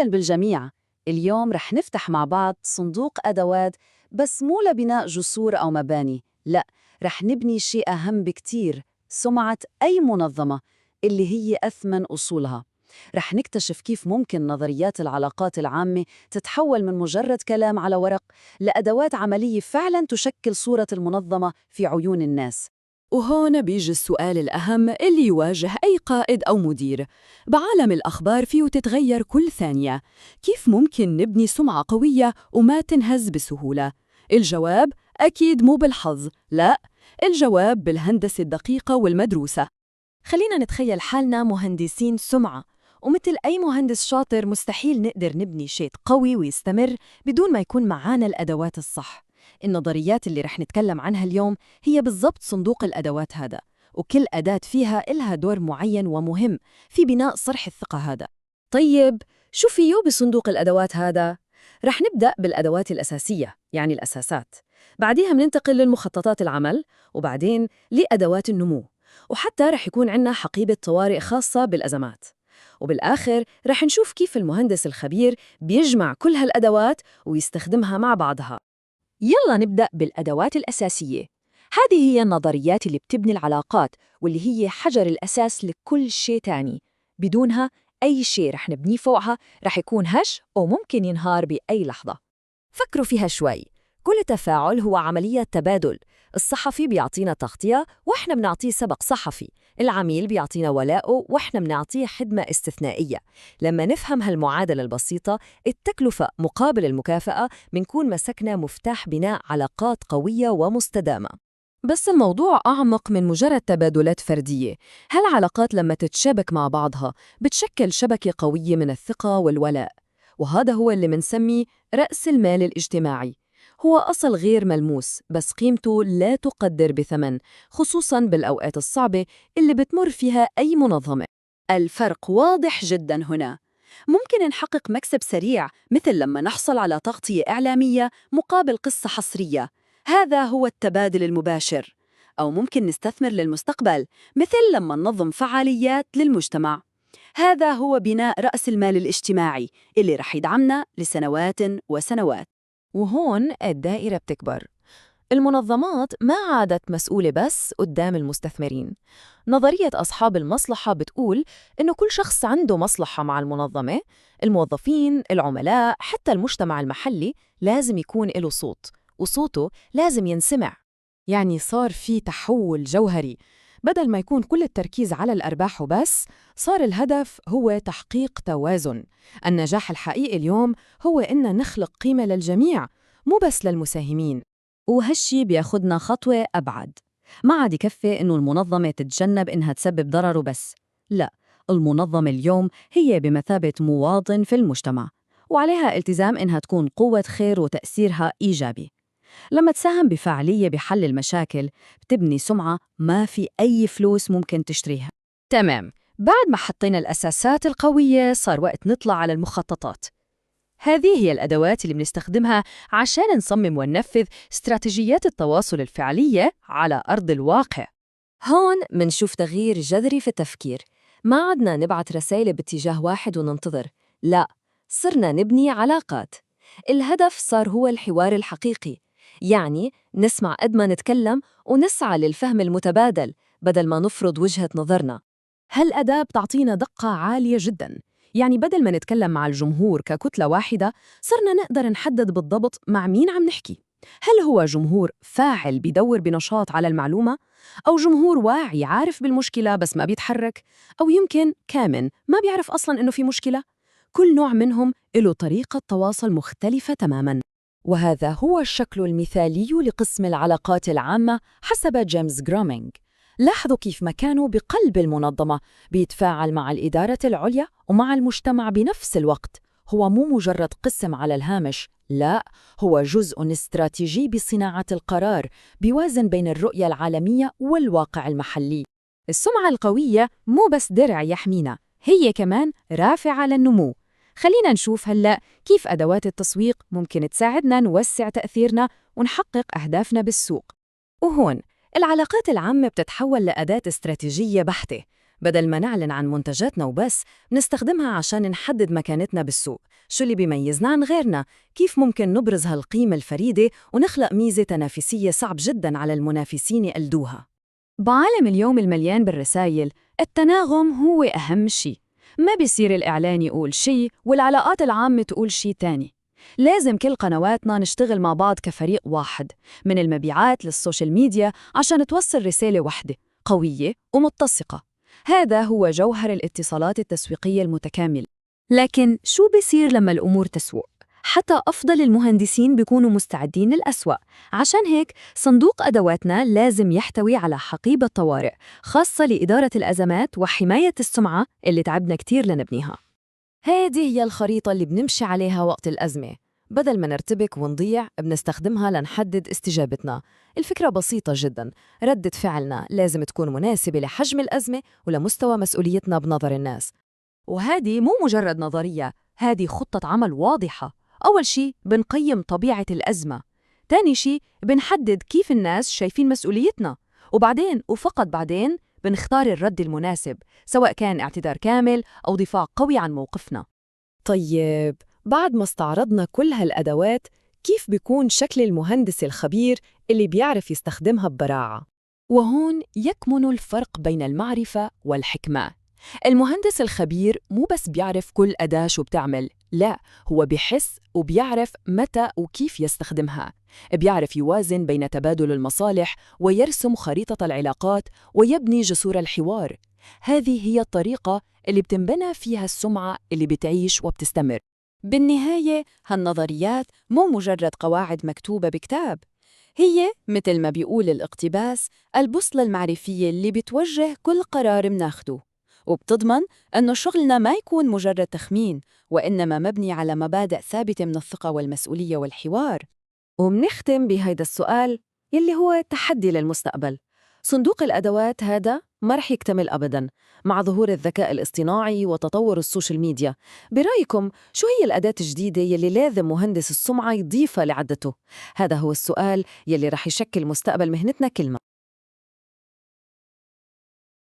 أهلاً بالجميع. اليوم رح نفتح مع بعض صندوق أدوات، بس مو لبناء جسور أو مباني، لا، رح نبني شيء أهم بكتير: سمعة أي منظمة، اللي هي أثمن أصولها. رح نكتشف كيف ممكن نظريات العلاقات العامة تتحول من مجرد كلام على ورق لأدوات عملية فعلاً تشكل صورة المنظمة في عيون الناس. وهون بيجي السؤال الأهم اللي يواجه أي قائد أو مدير. بعالم الأخبار فيه تتغير كل ثانية، كيف ممكن نبني سمعة قوية وما تنهز بسهولة؟ الجواب أكيد مو بالحظ، لا، الجواب بالهندسة الدقيقة والمدروسة. خلينا نتخيل حالنا مهندسين سمعة، ومثل أي مهندس شاطر مستحيل نقدر نبني شيء قوي ويستمر بدون ما يكون معانا الأدوات الصح. النظريات اللي رح نتكلم عنها اليوم هي بالضبط صندوق الأدوات هذا، وكل أداة فيها إلها دور معين ومهم في بناء صرح الثقة هذا. طيب، شو فيه بصندوق الأدوات هذا؟ رح نبدأ بالأدوات الأساسية، يعني الأساسات. بعديها مننتقل للمخططات العمل، وبعدين لأدوات النمو، وحتى رح يكون عندنا حقيبة طوارئ خاصة بالأزمات. وبالآخر رح نشوف كيف المهندس الخبير بيجمع كل هالأدوات ويستخدمها مع بعضها. يلا نبدأ بالأدوات الأساسية. هذه هي النظريات اللي بتبني العلاقات، واللي هي حجر الأساس لكل شيء تاني. بدونها أي شيء رح نبنيه فوقها رح يكون هش أو ممكن ينهار بأي لحظة. فكروا فيها شوي، كل تفاعل هو عملية تبادل. الصحفي بيعطينا تغطية وإحنا بنعطيه سبق صحفي، العميل بيعطينا ولاءه وإحنا بنعطيه خدمة استثنائية. لما نفهم هالمعادلة البسيطة، التكلفة مقابل المكافأة، بنكون مسكنا مفتاح بناء علاقات قوية ومستدامة. بس الموضوع أعمق من مجرد تبادلات فردية. هالعلاقات لما تتشابك مع بعضها بتشكل شبكة قوية من الثقة والولاء، وهذا هو اللي منسميه رأس المال الاجتماعي. هو أصل غير ملموس، بس قيمته لا تقدر بثمن، خصوصاً بالأوقات الصعبة اللي بتمر فيها أي منظمة. الفرق واضح جداً هنا. ممكن نحقق مكسب سريع، مثل لما نحصل على تغطية إعلامية مقابل قصة حصرية، هذا هو التبادل المباشر. أو ممكن نستثمر للمستقبل، مثل لما ننظم فعاليات للمجتمع. هذا هو بناء رأس المال الاجتماعي اللي رح يدعمنا لسنوات وسنوات. وهون الدائرة بتكبر. المنظمات ما عادت مسؤولة بس قدام المستثمرين. نظرية أصحاب المصلحة بتقول إنه كل شخص عنده مصلحة مع المنظمة. الموظفين، العملاء، حتى المجتمع المحلي لازم يكون له صوت، وصوته لازم ينسمع. يعني صار في تحول جوهري، بدل ما يكون كل التركيز على الأرباح وبس، صار الهدف هو تحقيق توازن. النجاح الحقيقي اليوم هو إن نخلق قيمة للجميع، مو بس للمساهمين. وهالشي بياخدنا خطوة أبعد. ما عاد يكفي إنه المنظمة تتجنب إنها تسبب ضرر وبس، لا، المنظمة اليوم هي بمثابة مواطن في المجتمع، وعليها التزام إنها تكون قوة خير وتأثيرها إيجابي. لما تساهم بفعالية بحل المشاكل، بتبني سمعة ما في أي فلوس ممكن تشتريها. تمام، بعد ما حطينا الأساسات القوية صار وقت نطلع على المخططات. هذه هي الأدوات اللي بنستخدمها عشان نصمم وننفذ استراتيجيات التواصل الفعلية على أرض الواقع. هون منشوف تغيير جذري في التفكير. ما عدنا نبعت رسائل باتجاه واحد وننتظر، لا، صرنا نبني علاقات. الهدف صار هو الحوار الحقيقي، يعني نسمع قد ما نتكلم ونسعى للفهم المتبادل بدل ما نفرض وجهة نظرنا. هالأداة بتعطينا دقة عالية جداً، يعني بدل ما نتكلم مع الجمهور ككتلة واحدة، صرنا نقدر نحدد بالضبط مع مين عم نحكي. هل هو جمهور فاعل بيدور بنشاط على المعلومة؟ أو جمهور واعي عارف بالمشكلة بس ما بيتحرك؟ أو يمكن كامن ما بيعرف أصلاً إنه في مشكلة؟ كل نوع منهم له طريقة تواصل مختلفة تماماً. وهذا هو الشكل المثالي لقسم العلاقات العامة حسب جيمس جرومينغ. لاحظوا كيف مكانه بقلب المنظمة بيتفاعل مع الإدارة العليا ومع المجتمع بنفس الوقت. هو مو مجرد قسم على الهامش، لا، هو جزء استراتيجي بصناعة القرار، بيوازن بين الرؤية العالمية والواقع المحلي. السمعة القوية مو بس درع يحمينا، هي كمان رافعة للنمو. خلينا نشوف هلأ كيف أدوات التسويق ممكن تساعدنا نوسع تأثيرنا ونحقق أهدافنا بالسوق. وهون العلاقات العامة بتتحول لأداة استراتيجية بحتة. بدل ما نعلن عن منتجاتنا وبس، نستخدمها عشان نحدد مكانتنا بالسوق. شو اللي بيميزنا عن غيرنا؟ كيف ممكن نبرز هالقيمة الفريدة ونخلق ميزة تنافسية صعب جداً على المنافسين يقلدوها؟ بعالم اليوم المليان بالرسائل، التناغم هو أهم شيء. ما بيصير الإعلان يقول شيء والعلاقات العامة تقول شيء تاني. لازم كل قنواتنا نشتغل مع بعض كفريق واحد، من المبيعات للسوشيال ميديا، عشان توصل رسالة واحدة قوية ومتسقة. هذا هو جوهر الاتصالات التسويقية المتكاملة. لكن شو بيصير لما الأمور تسوء؟ حتى أفضل المهندسين بيكونوا مستعدين للأسوأ. عشان هيك صندوق أدواتنا لازم يحتوي على حقيبة طوارئ خاصة لإدارة الأزمات وحماية السمعة اللي تعبنا كتير لنبنيها. هذه هي الخريطة اللي بنمشي عليها وقت الأزمة. بدل ما نرتبك ونضيع، بنستخدمها لنحدد استجابتنا. الفكرة بسيطة جداً، ردة فعلنا لازم تكون مناسبة لحجم الأزمة ولمستوى مسؤوليتنا بنظر الناس. وهذه مو مجرد نظرية، هذه خطة عمل واضحة. أول شيء بنقيم طبيعة الأزمة، تاني شيء بنحدد كيف الناس شايفين مسؤوليتنا، وبعدين وفقط بعدين بنختار الرد المناسب، سواء كان اعتذار كامل أو دفاع قوي عن موقفنا. طيب، بعد ما استعرضنا كل هالأدوات، كيف بيكون شكل المهندس الخبير اللي بيعرف يستخدمها ببراعة؟ وهون يكمن الفرق بين المعرفة والحكمة. المهندس الخبير مو بس بيعرف كل أداة شو بتعمل، لا، هو بيحس وبيعرف متى وكيف يستخدمها. بيعرف يوازن بين تبادل المصالح ويرسم خريطة العلاقات ويبني جسور الحوار. هذه هي الطريقة اللي بتنبنى فيها السمعة اللي بتعيش وبتستمر. بالنهاية هالنظريات مو مجرد قواعد مكتوبة بكتاب، هي مثل ما بيقول الاقتباس البوصلة المعرفية اللي بتوجه كل قرار مناخده، وبتضمن أنه شغلنا ما يكون مجرد تخمين، وإنما مبني على مبادئ ثابتة من الثقة والمسؤولية والحوار. ومنختم بهيدا السؤال يلي هو تحدي للمستقبل. صندوق الأدوات هذا ما رح يكتمل أبداً مع ظهور الذكاء الاصطناعي وتطور السوشيال ميديا. برأيكم شو هي الأداة الجديدة يلي لازم مهندس السمعة يضيفها لعدته؟ هذا هو السؤال يلي رح يشكل مستقبل مهنتنا كلنا.